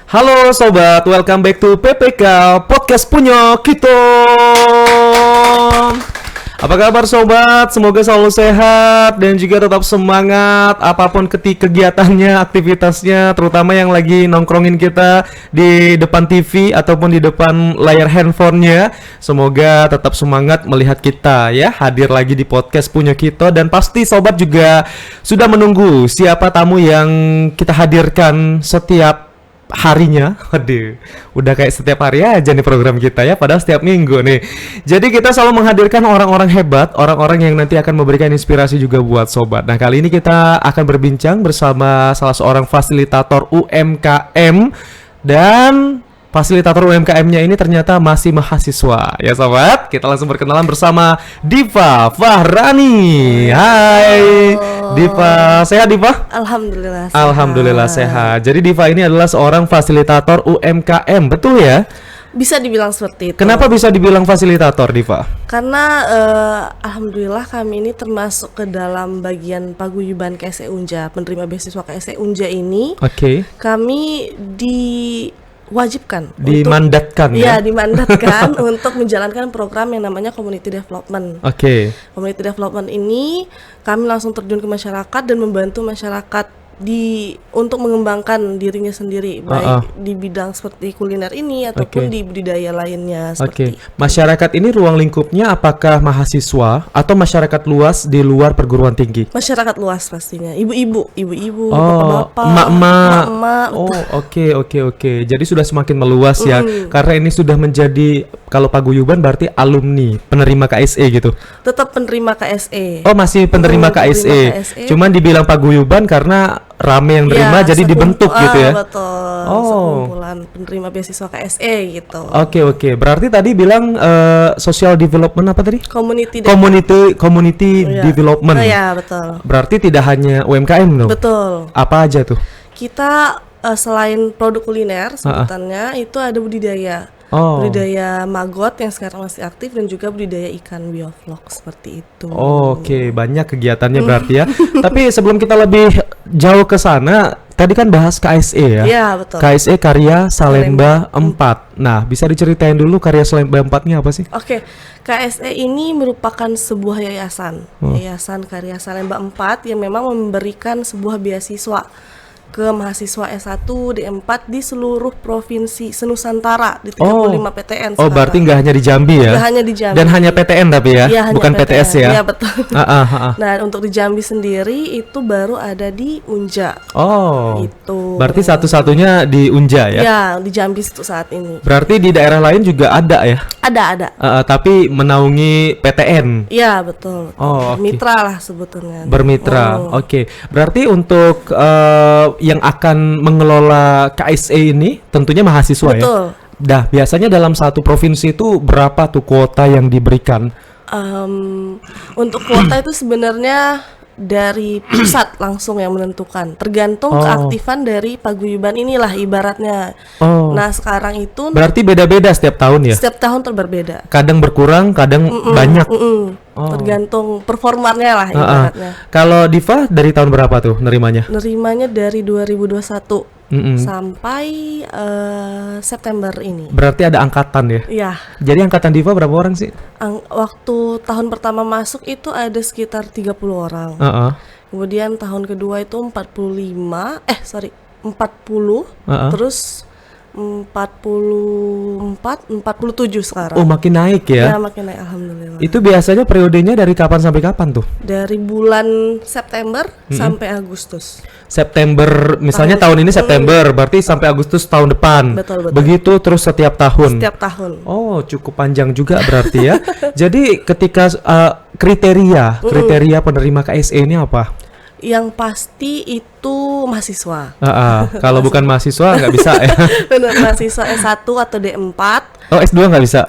Halo sobat, welcome back to PPK Podcast punya kita. Apa kabar sobat? Semoga selalu sehat dan juga tetap semangat apapun kegiatannya, aktivitasnya, terutama yang lagi nongkrongin kita di depan TV ataupun di depan layar handphonenya. Semoga tetap semangat melihat kita ya, hadir lagi di podcast punya kita. Dan pasti sobat juga sudah menunggu siapa tamu yang kita hadirkan setiap harinya. Waduh, udah kayak setiap hari aja nih program kita ya, padahal setiap minggu nih. Jadi kita selalu menghadirkan orang-orang hebat, orang-orang yang nanti akan memberikan inspirasi juga buat sobat. Nah, kali ini kita akan berbincang bersama salah seorang fasilitator UMKM, dan fasilitator UMKM-nya ini ternyata masih mahasiswa. Ya sobat, kita langsung berkenalan bersama Diva Fahrani. Hai Diva, sehat Diva? Alhamdulillah sehat. Alhamdulillah sehat. Jadi Diva ini adalah seorang fasilitator UMKM, betul ya? Bisa dibilang seperti itu. Kenapa bisa dibilang fasilitator Diva? Karena alhamdulillah kami ini termasuk ke dalam bagian paguyuban KSE Unja, penerima beasiswa KSE Unja ini. Oke. Kami Dimandatkan ya? Dimandatkan untuk menjalankan program yang namanya Community Development. Oke. Community Development ini kami langsung terjun ke masyarakat dan membantu masyarakat untuk mengembangkan dirinya sendiri, baik di bidang seperti kuliner ini ataupun di budidaya lainnya seperti itu. Masyarakat ini ruang lingkupnya apakah mahasiswa atau masyarakat luas di luar perguruan tinggi? Masyarakat luas pastinya, ibu-ibu, bapak-bapak, emak-emak. Oke. Jadi sudah semakin meluas ya, karena ini sudah menjadi, kalau paguyuban berarti alumni penerima KSE gitu. Tetap penerima KSE. Oh, masih penerima KSE. Cuman dibilang paguyuban karena rame yang terima, jadi dibentuk gitu ya. Betul. Sekumpulan penerima beasiswa KSE gitu. Oke. Berarti tadi bilang social development apa tadi? Community development. Iya, betul. Berarti tidak hanya UMKM dong? Betul. Apa aja tuh? Kita selain produk kuliner sebutannya itu ada budidaya. Budidaya maggot yang sekarang masih aktif dan juga budidaya ikan bioflok seperti itu. Oke, banyak kegiatannya berarti ya. Tapi sebelum kita lebih jauh ke sana, tadi kan bahas KSE ya? Iya, betul. KSE Karya Salemba 4. Nah, bisa diceritain dulu Karya Salemba 4-nya apa sih? Oke. KSE ini merupakan sebuah yayasan. Yayasan Karya Salemba 4 yang memang memberikan sebuah beasiswa ke mahasiswa S1, D4 di seluruh provinsi senusantara di 35 PTN. Oh, berarti nggak hanya di Jambi ya? Nggak hanya di Jambi. Dan hanya PTN tapi ya? Ya, bukan PTN. PTS ya? Iya, betul. Nah, untuk di Jambi sendiri itu baru ada di Unja. Itu. Berarti satu-satunya di Unja ya? Ya, di Jambi saat ini. Berarti di daerah lain juga ada ya? Ada. Tapi menaungi PTN? Iya, betul. Mitra lah sebetulnya. Bermitra, oke. Berarti untuk yang akan mengelola KSE ini tentunya mahasiswa. Betul. Ya? Biasanya dalam satu provinsi itu berapa tuh kuota yang diberikan? Untuk kuota itu sebenarnya dari pusat langsung yang menentukan, tergantung keaktifan dari paguyuban inilah ibaratnya. Nah, sekarang itu berarti beda-beda setiap tahun ya? Setiap tahun berbeda. Kadang berkurang, kadang banyak. Tergantung performanya lah ibaratnya. Kalau Diva dari tahun berapa tuh nerimanya? Nerimanya dari 2021 sampai September ini. Berarti ada angkatan ya? Iya. Jadi angkatan Diva berapa orang sih? Waktu tahun pertama masuk itu ada sekitar 30 orang. Kemudian tahun kedua itu 40, terus 47 sekarang. Makin naik ya? Ya, makin naik, alhamdulillah. Itu biasanya periodenya dari kapan sampai kapan tuh? Dari bulan September sampai Agustus. September, misalnya tahun ini September, berarti sampai Agustus tahun depan. Betul. Begitu terus setiap tahun. Setiap tahun. Oh, cukup panjang juga berarti ya. Jadi ketika kriteria penerima KSE ini apa? Yang pasti itu mahasiswa. Kalau bukan mahasiswa nggak bisa ya. Benar, mahasiswa S1 atau D4. Oh, S2 nggak bisa?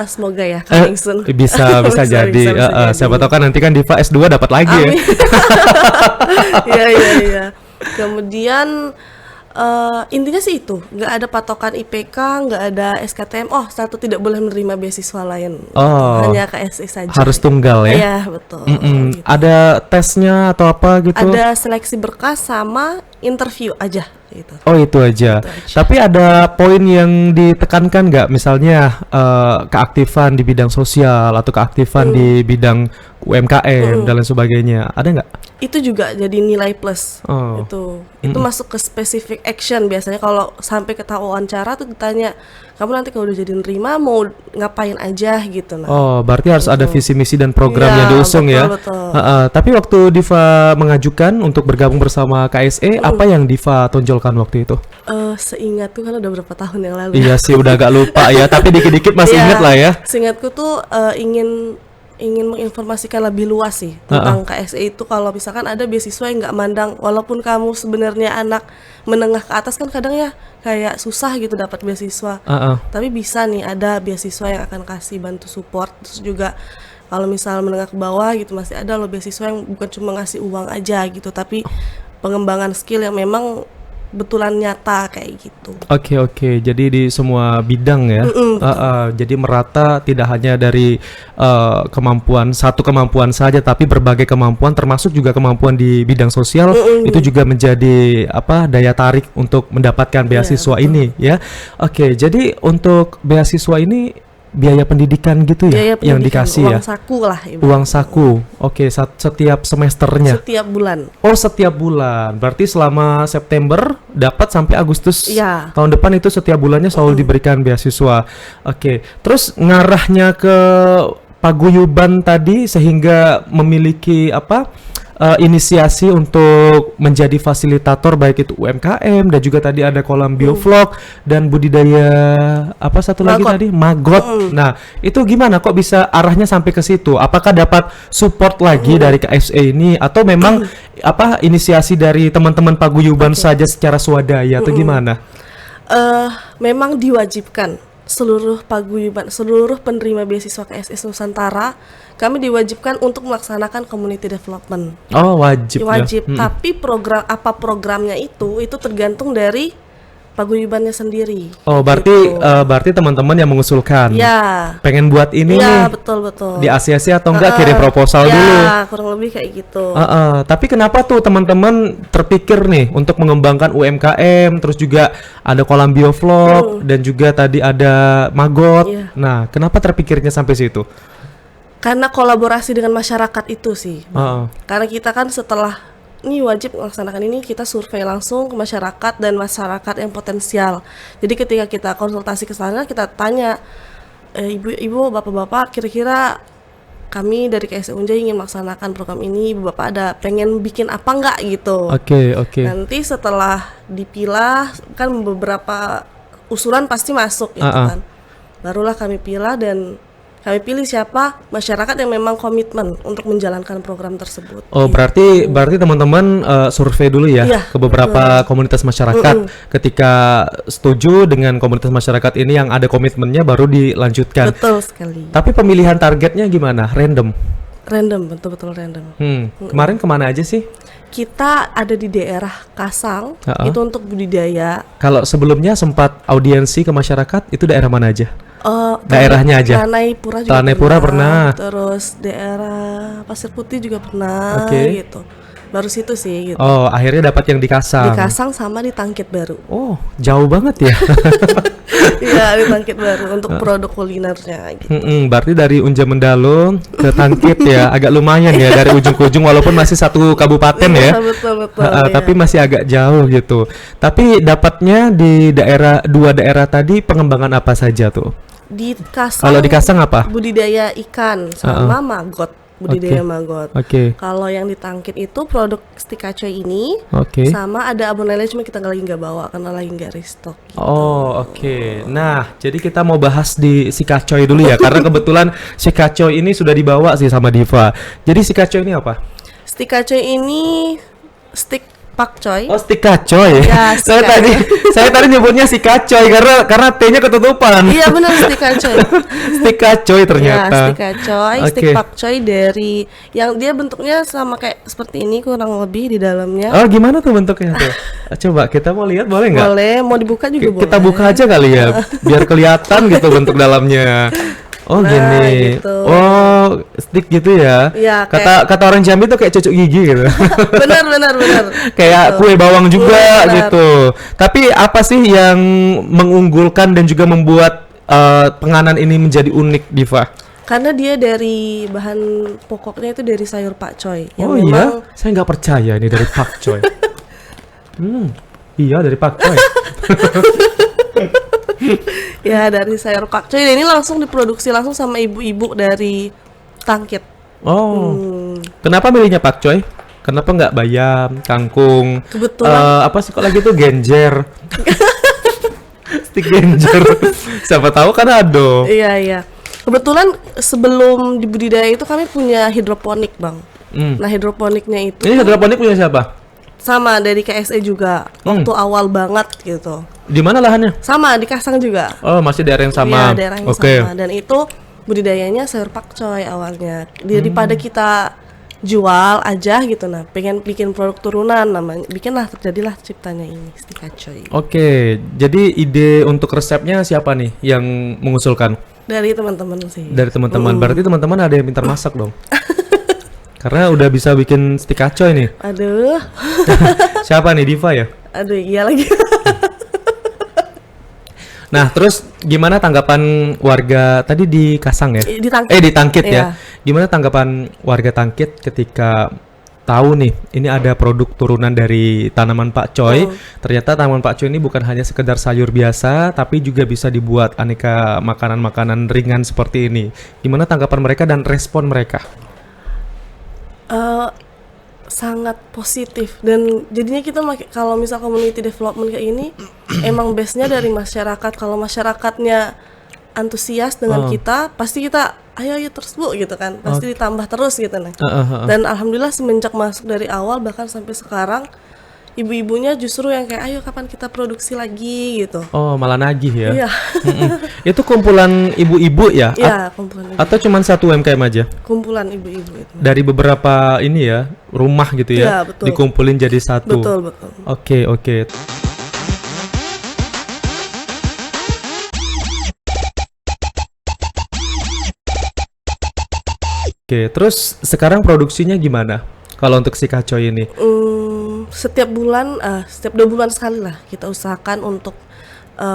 Semoga ya, coming soon. Bisa jadi. Siapa tahu kan nanti kan Diva S2 dapat lagi. Amin. Ya. Iya. Kemudian Intinya sih itu, nggak ada patokan IPK, nggak ada SKTM. Oh, satu tidak boleh menerima beasiswa lain. Oh, Hanya KSE saja. harus tunggal ya? Iya, betul. Mm-mm. Gitu. Ada tesnya atau apa gitu? Ada seleksi berkas sama interview aja gitu. Oh itu aja. Tapi ada poin yang ditekankan nggak? Misalnya keaktifan di bidang sosial atau keaktifan di bidang UMKM dan lain sebagainya. Ada nggak? Itu juga jadi nilai plus. Oh. Itu masuk ke specific action. Biasanya kalau sampai ke tahap wawancara tuh ditanya, kamu nanti kalau udah jadi nerima mau ngapain aja gitu. Nah, Oh, berarti harus ada visi misi dan program yang Iya, diusung ya. betul. Tapi waktu Diva mengajukan untuk bergabung bersama KSE, apa yang Diva tonjolkan waktu itu? Seingatku kan udah berapa tahun yang lalu. Iya sih, udah agak lupa ya. Tapi dikit-dikit masih Iya, inget lah ya. Seingatku tuh ingin menginformasikan lebih luas sih tentang KSE itu. Kalau misalkan ada beasiswa yang nggak mandang, walaupun kamu sebenarnya anak menengah ke atas kan kadang ya kayak susah gitu dapat beasiswa. Tapi bisa nih ada beasiswa yang akan kasih bantu support. Terus juga kalau misal menengah ke bawah gitu masih ada loh beasiswa yang bukan cuma ngasih uang aja gitu, tapi pengembangan skill yang memang betulan nyata kayak gitu. Oke. Jadi di semua bidang ya. Jadi merata, tidak hanya dari satu kemampuan saja, tapi berbagai kemampuan, termasuk juga kemampuan di bidang sosial. Itu juga menjadi daya tarik untuk mendapatkan beasiswa ini ya. Oke, jadi untuk beasiswa ini biaya pendidikan gitu ya, Biaya yang pendidikan, dikasih uang ya. saku lah ibaratnya. Uang saku. Oke, setiap semesternya. Setiap bulan. Oh, setiap bulan. Berarti selama September dapat sampai Agustus Iya. tahun depan itu setiap bulannya selalu diberikan beasiswa. Oke. Terus ngarahnya ke paguyuban tadi sehingga memiliki inisiasi untuk menjadi fasilitator baik itu UMKM dan juga tadi ada kolam biovlog dan budidaya satu lagi Magot. tadi magot. Nah, itu gimana kok bisa arahnya sampai ke situ? Apakah dapat support lagi dari KSE ini atau memang inisiasi dari teman-teman paguyuban saja secara swadaya atau gimana? Memang diwajibkan seluruh paguyuban, seluruh penerima beasiswa KSE Nusantara, kami diwajibkan untuk melaksanakan community development. Oh, wajib ya. Wajib, tapi programnya itu tergantung dari paguyubannya sendiri. Oh, berarti Gitu. berarti teman-teman yang mengusulkan. Ya. Pengen buat ini Ya, nih. betul. Di ACC atau enggak kirim proposal ya, dulu. kurang lebih kayak gitu. Tapi kenapa tuh teman-teman terpikir nih untuk mengembangkan UMKM, terus juga ada kolam biovlog dan juga tadi ada magot. Iya. Nah, kenapa terpikirnya sampai situ? Karena kolaborasi dengan masyarakat itu sih. Heeh. Karena kita kan setelah ini wajib melaksanakan ini, kita survei langsung ke masyarakat dan masyarakat yang potensial. Jadi ketika kita konsultasi ke sana, kita tanya, ibu-ibu, bapak-bapak, kira-kira kami dari KSE Unjai ingin melaksanakan program ini, ibu bapak ada pengen bikin apa nggak gitu. Oke. Nanti setelah dipilah, kan beberapa usulan pasti masuk gitu kan. Barulah kami pilah dan kami pilih siapa masyarakat yang memang komitmen untuk menjalankan program tersebut. Oh, berarti teman-teman survei dulu ya Iya, ke beberapa komunitas masyarakat. Ketika setuju dengan komunitas masyarakat ini yang ada komitmennya baru dilanjutkan. Betul sekali. Tapi pemilihan targetnya gimana? Random. Random, betul-betul random. Kemarin kemana aja sih? Kita ada di daerah Kasang, itu untuk budidaya. Kalau sebelumnya sempat audiensi ke masyarakat, itu daerah mana aja? Daerahnya aja. Tanai juga Tanai Pura pernah. Terus daerah Pasir Putih juga pernah Oke. gitu. Baru situ sih gitu. Oh, akhirnya dapat yang di Kasang. Di Kasang sama di Tangkit Baru. Oh, jauh banget ya. Iya, di Tangkit Baru untuk produk kulinernya gitu. Berarti dari Unja Mendalo ke Tangkit ya, agak lumayan ya dari ujung ke ujung walaupun masih satu kabupaten ya. Betul. Tapi masih agak jauh gitu. Tapi dapatnya di dua daerah tadi pengembangan apa saja tuh? Di Kasang. Kalau di Kasang apa? Budidaya ikan sama magot. Budidaya magot. Oke. Kalau yang di Tangkit itu produk stikacoy ini Oke. sama ada abonele cuma kita nggak bawa karena lagi nggak restock. Oh, oke. Nah, jadi kita mau bahas di si kacoy dulu ya karena kebetulan si kacoy ini sudah dibawa sih sama Diva. Jadi si kacoy ini apa? Stikacoy ini stik pakcoy. Oh, stik kacoy. Ya, saya stik saya tadi nyebutnya si kacoy karena T-nya ketutupan. Iya benar, stik pakcoy. Stik kacoy Ya, ternyata. stik pakcoy, stik Oke. pakcoy dari yang dia bentuknya sama kayak seperti ini kurang lebih di dalamnya. Oh, gimana tuh bentuknya tuh? Coba kita mau lihat boleh nggak? Boleh, mau dibuka juga boleh. Kita buka aja kali ya, biar kelihatan gitu bentuk dalamnya. Oh Nah, gini. gitu. Oh, stick gitu ya. Iya, Kata orang Jambi tuh kayak cucuk gigi gitu. benar. Kayak Gitu. kue bawang juga Iya, benar. gitu. Tapi apa sih yang mengunggulkan dan juga membuat penganan ini menjadi unik, Diva? Karena dia dari bahan pokoknya itu dari sayur pakcoy. Yang Oh memang iya, saya nggak percaya ini dari pakcoy. Iya dari pakcoy. ya dari sayur pakcoy. Dan ini langsung diproduksi langsung sama ibu-ibu dari Tangkit. Oh, kenapa milihnya pakcoy? Kenapa nggak bayam, kangkung? Kebetulan- Apa sih kok lagi tuh genjer? Stik genjer. Siapa tahu kan ada. Iya. Kebetulan sebelum dibudidaya itu kami punya hidroponik, Bang. Nah, hidroponiknya itu Ini hidroponik punya siapa? sama dari KSE juga. Waktu awal banget gitu. Di mana lahannya? Sama di Kasang juga. Oh, masih daerah yang sama. Iya, daerahnya Oke. sama. Dan itu budidayanya sayur pakcoy awalnya. Daripada kita jual aja gitu, nah pengen bikin produk turunan namanya, bikinlah terjadilah ciptanya ini stik pakcoy. Oke, jadi ide untuk resepnya siapa nih yang mengusulkan? Dari teman-teman sih. Dari teman-teman. Berarti teman-teman ada yang pintar masak dong. Karena udah bisa bikin stik kacoy nih. Aduh, Siapa nih, Diva ya? aduh iya lagi. Nah, terus gimana tanggapan warga tadi di Kasang ya? Di Tangkit. Di Tangkit ya. Iya. Gimana tanggapan warga Tangkit ketika tahu nih ini ada produk turunan dari tanaman pakcoy. Ternyata tanaman pakcoy ini bukan hanya sekedar sayur biasa, tapi juga bisa dibuat aneka makanan-makanan ringan seperti ini. Gimana tanggapan mereka dan respon mereka? Sangat positif, dan jadinya kita kalau misal community development kayak ini emang base-nya dari masyarakat. Kalau masyarakatnya antusias dengan kita, pasti kita ayo terus Bu gitu kan, pasti ditambah terus gitu nah. Dan alhamdulillah semenjak masuk dari awal bahkan sampai sekarang, ibu-ibunya justru yang kayak ayo kapan kita produksi lagi gitu. Oh, malah nagih ya? Iya. Itu kumpulan ibu-ibu ya? Iya, kumpulan Atau cuma satu UMKM aja? kumpulan ibu-ibu itu. Dari beberapa ini ya, rumah gitu ya? Iya, betul. Dikumpulin jadi satu? Betul. Oke. Oke, terus sekarang produksinya gimana? Kalau untuk si kacoy ini? Setiap 2 bulan sekali lah kita usahakan untuk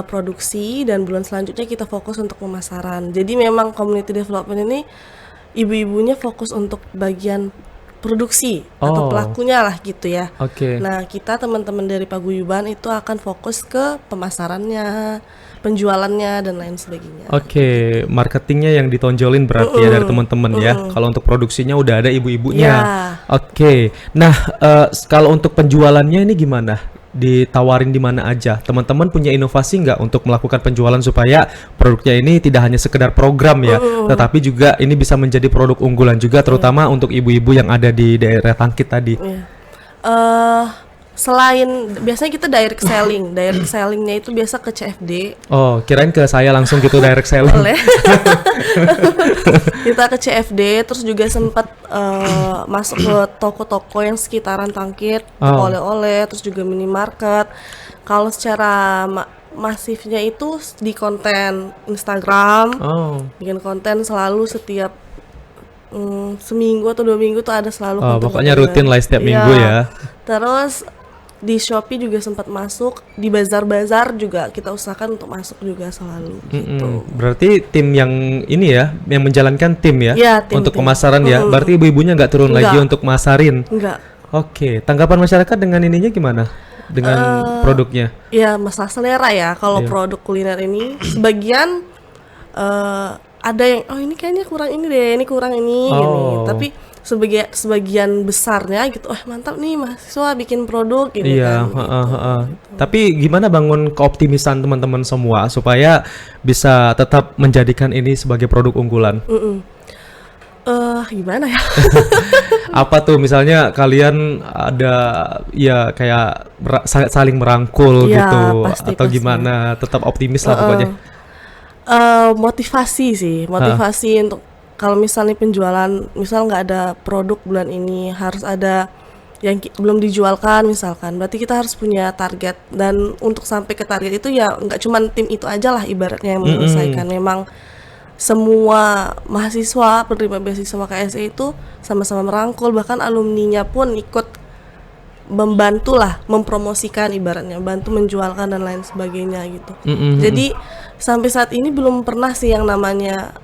produksi, dan bulan selanjutnya kita fokus untuk pemasaran. Jadi memang community development ini ibu-ibunya fokus untuk bagian produksi atau Oh. pelakunya lah gitu ya. Oke. Nah, kita teman-teman dari Paguyuban itu akan fokus ke pemasarannya, penjualannya dan lain sebagainya. Oke, marketingnya yang ditonjolin berarti ya dari teman-teman ya. Kalau untuk produksinya udah ada ibu-ibunya. Ya. Oke. Nah, kalau untuk penjualannya ini gimana? Ditawarin di mana aja? Teman-teman punya inovasi nggak untuk melakukan penjualan supaya produknya ini tidak hanya sekedar program ya, tetapi juga ini bisa menjadi produk unggulan juga, terutama untuk ibu-ibu yang ada di daerah Tangkit tadi. Iya. Selain biasanya kita direct sellingnya itu biasa ke CFD. Oh, kirain ke saya langsung gitu direct selling. Boleh. Kita ke CFD, terus juga sempat masuk ke toko-toko yang sekitaran Tangkit, Oh. oleh-oleh, terus juga minimarket. Kalau secara masifnya itu di konten Instagram, Oh. bikin konten selalu setiap seminggu atau 2 minggu tuh ada selalu Oh, konten. pokoknya rutin lah setiap minggu ya. Terus di Shopee juga sempat masuk, di bazar-bazar juga kita usahakan untuk masuk juga selalu gitu. Berarti tim yang ini ya, yang menjalankan tim ya, Iya, tim. untuk pemasaran ya. Berarti ibu-ibunya nggak turun lagi Nggak. untuk masarin. Enggak. Oke, tanggapan masyarakat dengan ininya gimana? Dengan produknya? Ya masalah selera ya. Kalau Iya. produk kuliner ini sebagian ada yang ini kayaknya kurang ini deh, ini kurang ini gini. Oh. Tapi sebagian besarnya gitu, mantap nih mahasiswa bikin produk gitu Iya, kan. Tapi gimana bangun keoptimisan teman-teman semua supaya bisa tetap menjadikan ini sebagai produk unggulan? Gimana ya? Apa tuh misalnya kalian ada ya kayak saling merangkul Iya, gitu pasti, atau pasti. gimana? Tetap optimis lah pokoknya. Motivasi sih, motivasi untuk kalau misalnya penjualan, misal nggak ada produk bulan ini, harus ada yang belum dijualkan misalkan, berarti kita harus punya target, dan untuk sampai ke target itu ya nggak cuman tim itu aja lah ibaratnya yang menyelesaikan. Memang semua mahasiswa penerima beasiswa KSE itu sama-sama merangkul, bahkan alumninya pun ikut membantu lah, mempromosikan ibaratnya, bantu menjualkan dan lain sebagainya gitu. Jadi sampai saat ini belum pernah sih yang namanya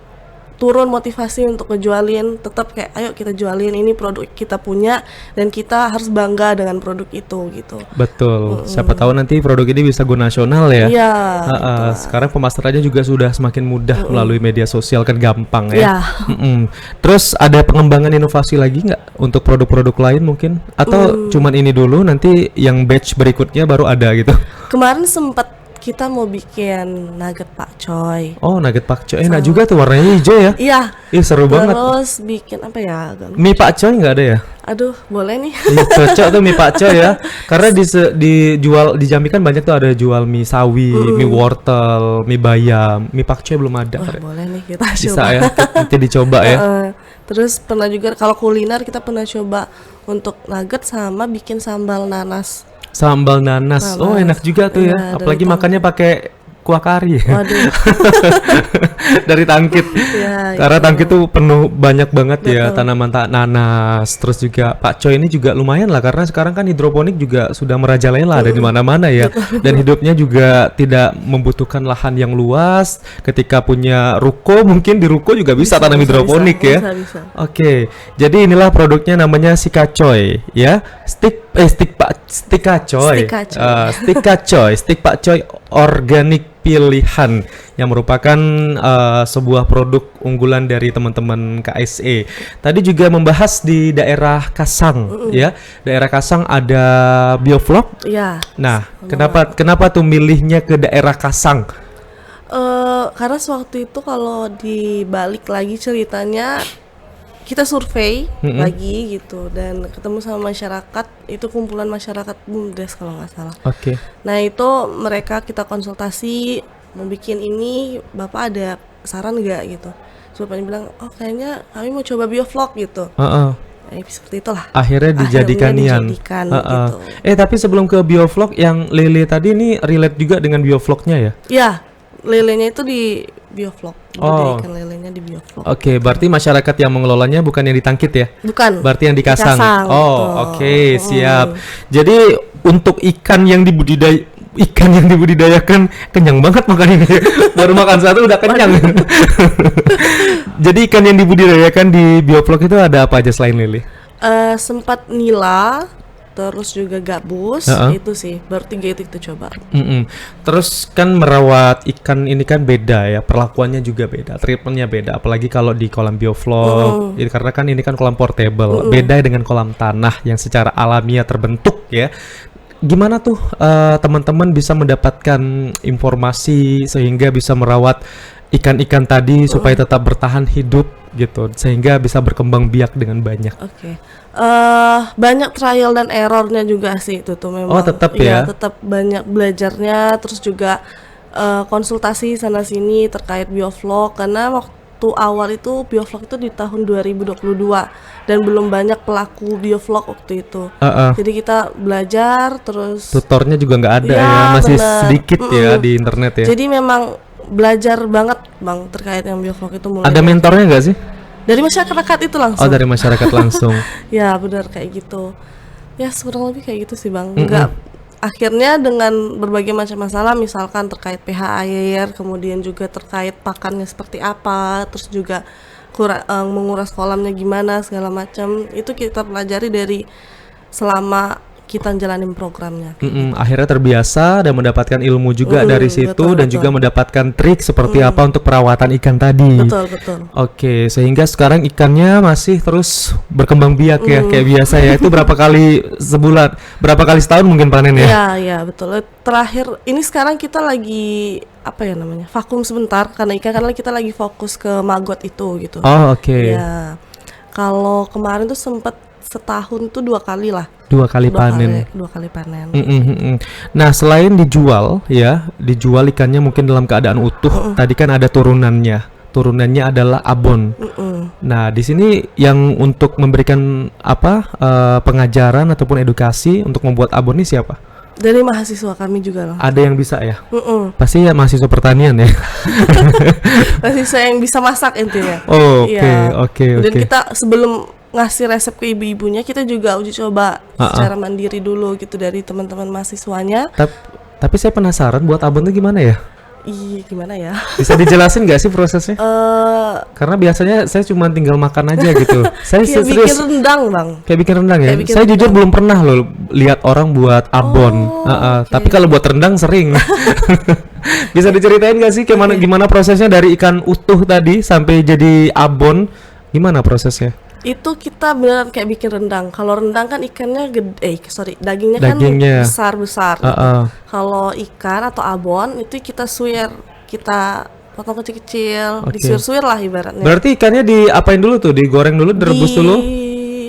turun motivasi untuk ngejualin, tetap kayak ayo kita jualin, ini produk kita punya dan kita harus bangga dengan produk itu gitu. Betul. Siapa tahu nanti produk ini bisa go nasional ya. Iya. Sekarang pemasarannya juga sudah semakin mudah melalui media sosial, kan gampang Iya. ya. Terus ada pengembangan inovasi lagi nggak untuk produk-produk lain mungkin? Atau cuman ini dulu, nanti yang batch berikutnya baru ada gitu? Kemarin sempat kita mau bikin nugget pakcoy. Oh, nugget pakcoy. Enak juga tuh, warnanya hijau ya. Iya. Ih, seru banget. Terus bikin apa ya? Agak lupa. Mie pakcoy nggak ada ya? Aduh, boleh nih. Ih, cocok tuh mie pakcoy ya. Karena dijual di Jambi kan banyak tuh, ada jual mie sawi, mie wortel, mie bayam. Mie pakcoy belum ada. Wah, boleh nih kita Bisa coba. ya, nanti dicoba ya. Terus pernah juga kalau kuliner kita pernah coba untuk nugget sama bikin sambal nanas. Sambal nanas. Oh, enak juga tuh ya. Iya, dari Apalagi makannya pakai kuah kari. Waduh. Dari Tangkit. Ya, Karena Tangkit tuh penuh banyak banget ya Betul. tanaman nanas. Terus juga pakcoy ini juga lumayan lah, karena sekarang kan hidroponik juga sudah merajalela, ada di mana-mana ya. Dan hidupnya juga tidak membutuhkan lahan yang luas. Ketika punya ruko, mungkin di ruko juga bisa tanam hidroponik ya. Bisa. Oke, jadi inilah produknya, namanya Sikacoy ya. Stick kacoy. Stick kacoy, stick pakcoy organik pilihan, yang merupakan sebuah produk unggulan dari teman-teman KSE. Tadi juga membahas di daerah Kasang ya. Daerah Kasang ada biovlog. Iya. Nah, kenapa tuh milihnya ke daerah Kasang? Karena sewaktu itu kalau dibalik lagi ceritanya, kita survei lagi gitu dan ketemu sama masyarakat, itu kumpulan masyarakat BUMDes kalau nggak salah. Oke. Nah itu mereka kita konsultasi mau bikin ini, Bapak ada saran nggak gitu. Terus Bapaknya bilang, oh kayaknya kami mau coba biovlog gitu. Seperti itulah. Akhirnya dijadikan gitu. Tapi sebelum ke biovlog, yang lele tadi ini relate juga dengan biovlognya ya? Iya, lelenya itu di biovlog. Oh. Ikan lelenya di biovlog. Oke, berarti masyarakat yang mengelolanya bukan yang di Tangkit ya? Bukan. Berarti yang di Kasang. Kasang, Oh, betul. oke, siap. Jadi untuk ikan yang dibudidayakan kenyang banget makan ini. Baru makan satu udah kenyang. Jadi ikan yang dibudidayakan di biovlog itu ada apa aja selain lele? Sempat nila, terus juga gabus, itu sih baru 3 itu kita coba. Terus kan merawat ikan ini kan beda ya, perlakuannya juga beda, treatmentnya beda, apalagi kalau di kolam biovlog. Karena kan ini kan kolam portable, beda dengan kolam tanah yang secara alamiah terbentuk ya. Gimana tuh teman-teman bisa mendapatkan informasi sehingga bisa merawat ikan-ikan tadi supaya tetap bertahan hidup gitu, sehingga bisa berkembang biak dengan banyak? Oke. Banyak trial dan errornya juga sih itu tuh memang. Oh, tetap ya, ya? tetap banyak belajarnya, terus juga konsultasi sana sini terkait biovlog, karena waktu awal itu biovlog itu di tahun 2022 dan belum banyak pelaku biovlog waktu itu. Jadi kita belajar terus. Tutornya juga nggak ada Ya, ya, masih bener. sedikit ya di internet ya. Jadi memang belajar banget Bang terkait yang biovlog itu, mulai Ada mentornya nggak sih? dari masyarakat itu langsung. Oh, dari masyarakat langsung. Ya benar kayak gitu. Ya kurang lebih kayak gitu sih Bang. Enggak, akhirnya dengan berbagai macam masalah, misalkan terkait pH air, kemudian juga terkait pakannya seperti apa, terus juga menguras kolamnya gimana segala macam, itu kita pelajari dari selama kita jalanin programnya. Akhirnya terbiasa dan mendapatkan ilmu juga dari situ, betul, dan betul. juga mendapatkan trik seperti apa untuk perawatan ikan tadi. Betul. Oke, sehingga sekarang ikannya masih terus berkembang biak ya, kayak biasa ya. Itu berapa kali sebulan, berapa kali setahun mungkin panen ya? Iya, betul. Terakhir ini sekarang kita lagi apa ya namanya? Vakum sebentar karena ikan, karena kita lagi fokus ke maggot itu gitu. Oh, oke. Ya. Kalau kemarin tuh sempet setahun tuh 2 kali lah. 2 kali panen. 2 kali panen. Nah, selain dijual ya, dijual ikannya mungkin dalam keadaan utuh. Tadi kan ada turunannya. Turunannya adalah abon. Nah, di sini yang untuk memberikan pengajaran ataupun edukasi untuk membuat abon ini siapa? Dari mahasiswa kami juga loh. Ada yang bisa ya? Pasti ya mahasiswa pertanian ya. Mahasiswa yang bisa masak intinya. Oh, Iya. oke. Dan kita sebelum ngasih resep ke ibu-ibunya, kita juga uji coba secara mandiri dulu gitu dari teman-teman mahasiswanya. Tapi saya penasaran buat abon itu gimana ya? Iya, gimana ya? Bisa dijelasin nggak sih prosesnya? Karena biasanya saya cuma tinggal makan aja gitu. Saya Kayak serius. bikin rendang, Bang. Kayak bikin rendang ya? Kayak bikin Saya jujur rendang. belum pernah loh lihat orang buat abon. Oke. Tapi kalau buat rendang sering. Bisa diceritain nggak sih gimana prosesnya dari ikan utuh tadi sampai jadi abon? Gimana prosesnya? Itu kita beneran kayak bikin rendang. Kalau rendang kan ikannya dagingnya Dagingnya. kan besar-besar gitu. Heeh. Kalau ikan atau abon itu kita suir, kita potong kecil-kecil, Oke. disuir-suir lah ibaratnya. Berarti ikannya diapain dulu tuh? Digoreng dulu, direbus dulu?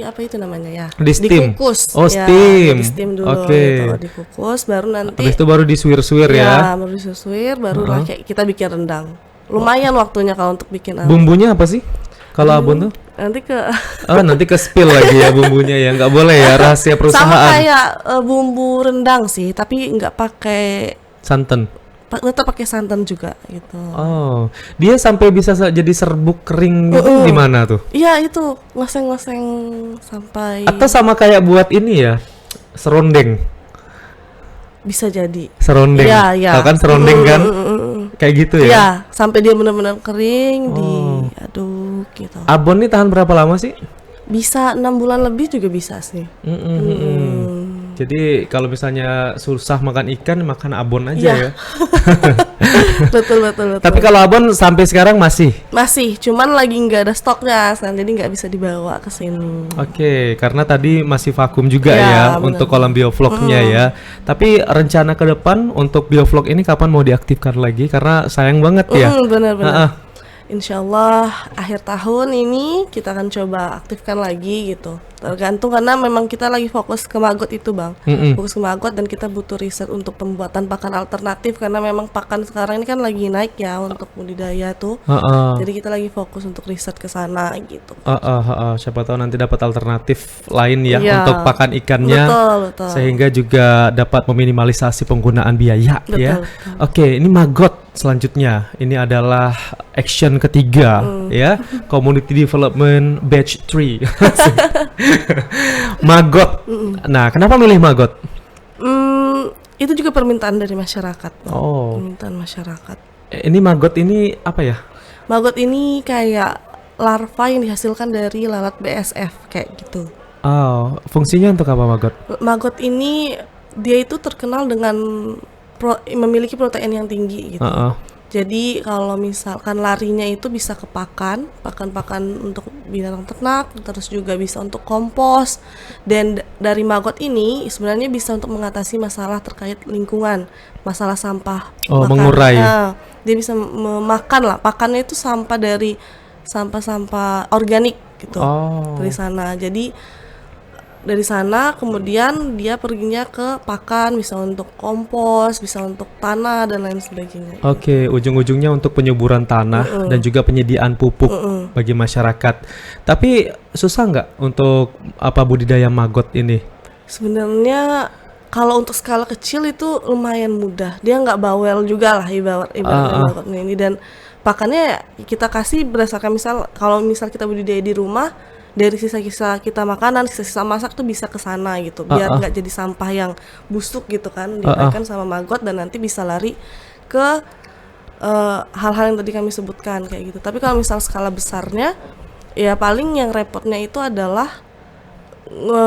Apa itu namanya ya? Di steam? Dikukus. Oh, ya, steam. di steam dulu. Oke. Gitu. Dikukus, baru nanti. Habis itu baru disuir-suir ya? Baru disuir, baru lah kayak kita bikin rendang. Lumayan waktunya kalau untuk bikin abon. Bumbunya apa sih? Kalau abon tuh? Nanti ke Nanti ke spill lagi ya bumbunya ya, nggak boleh ya, rahasia sama perusahaan. kayak bumbu rendang sih, tapi nggak pakai Santan. tetap pakai santan juga gitu. Oh, dia sampai bisa jadi serbuk kering gitu di mana tuh? Iya itu ngoseng-ngoseng sampai Atau sama kayak buat ini ya, serondeng. bisa jadi. Serondeng. Iya, iya. Tahu kan serondeng kan? Kayak gitu ya. Iya, sampai dia benar-benar kering Oh. diaduk gitu. Abon ini tahan berapa lama sih? Bisa 6 bulan lebih juga bisa sih. Jadi kalau misalnya susah makan ikan, makan abon aja Iya. ya. betul. Tapi kalau abon sampai sekarang masih. Masih, cuman lagi nggak ada stoknya, jadi nggak bisa dibawa ke sini. Oke, karena tadi masih vakum juga Ya, ya benar. untuk kolam biovlognya ya. Tapi rencana ke depan untuk biovlog ini kapan mau diaktifkan lagi? Karena sayang banget ya. Benar-benar. Heeh. Insya Allah akhir tahun ini kita akan coba aktifkan lagi gitu. Tergantung karena memang kita lagi fokus ke maggot itu Bang. Fokus ke maggot dan kita butuh riset untuk pembuatan pakan alternatif karena memang pakan sekarang ini kan lagi naik ya untuk budidaya tuh. Heeh. Jadi kita lagi fokus untuk riset ke sana gitu. Siapa tahu nanti dapat alternatif lain ya Iya. untuk pakan ikannya. Betul. Sehingga juga dapat meminimalisasi penggunaan biaya ya. Betul. Oke, ini maggot selanjutnya. Ini adalah action ketiga ya, community development batch 3. Maggot. Nah, kenapa milih maggot? Itu juga permintaan dari masyarakat. Oh, Permintaan masyarakat. ini maggot ini apa ya? Maggot ini kayak larva yang dihasilkan dari lalat BSF kayak gitu. Oh, fungsinya untuk apa maggot? Maggot ini dia itu terkenal dengan memiliki protein yang tinggi gitu. Jadi kalau misalkan larinya itu bisa ke pakan untuk binatang ternak, terus juga bisa untuk kompos. Dan dari maggot ini sebenarnya bisa untuk mengatasi masalah terkait lingkungan, masalah sampah. Oh, mengurai. Nah, dia bisa memakan lah, pakannya itu sampah dari sampah-sampah organik gitu. Oh. Dari sana. Jadi dari sana kemudian dia perginya ke pakan, bisa untuk kompos, bisa untuk tanah dan lain sebagainya. Oke, ujung-ujungnya untuk penyuburan tanah dan juga penyediaan pupuk bagi masyarakat. Tapi susah nggak untuk budidaya maggot ini? Sebenarnya kalau untuk skala kecil itu lumayan mudah. Dia nggak bawel juga lah ibaratnya maggot ini, dan pakannya kita kasih berdasarkan kalau misal kita budidaya di rumah, dari sisa-sisa kita makanan, sisa-sisa masak tuh bisa ke sana gitu, biar nggak jadi sampah yang busuk gitu kan, dimakan sama maggot dan nanti bisa lari ke hal-hal yang tadi kami sebutkan kayak gitu. Tapi kalau misal skala besarnya, ya paling yang repotnya itu adalah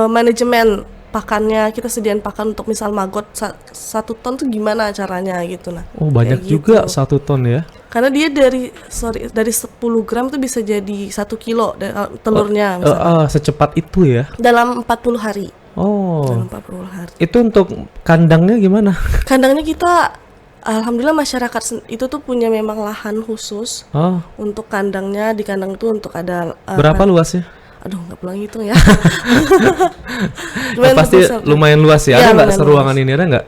manajemen pakannya. Kita sediain pakan untuk misal maggot 1 ton tuh gimana caranya gitu. Nah, Oh, banyak kayak juga gitu. 1 ton ya. Karena dia dari 10 gram tuh bisa jadi 1 kilo telurnya misalnya. Secepat itu ya. Dalam 40 hari. Oh, Dalam 40 hari. itu untuk kandangnya gimana? Kandangnya kita alhamdulillah masyarakat itu tuh punya memang lahan khusus Oh, untuk kandangnya. Di kandang itu untuk ada berapa luasnya? Aduh, nggak pulang hitung ya. Pasti lumayan luas ya. Iya, Ada nggak lumayan seruangan luas. ini, ada nggak?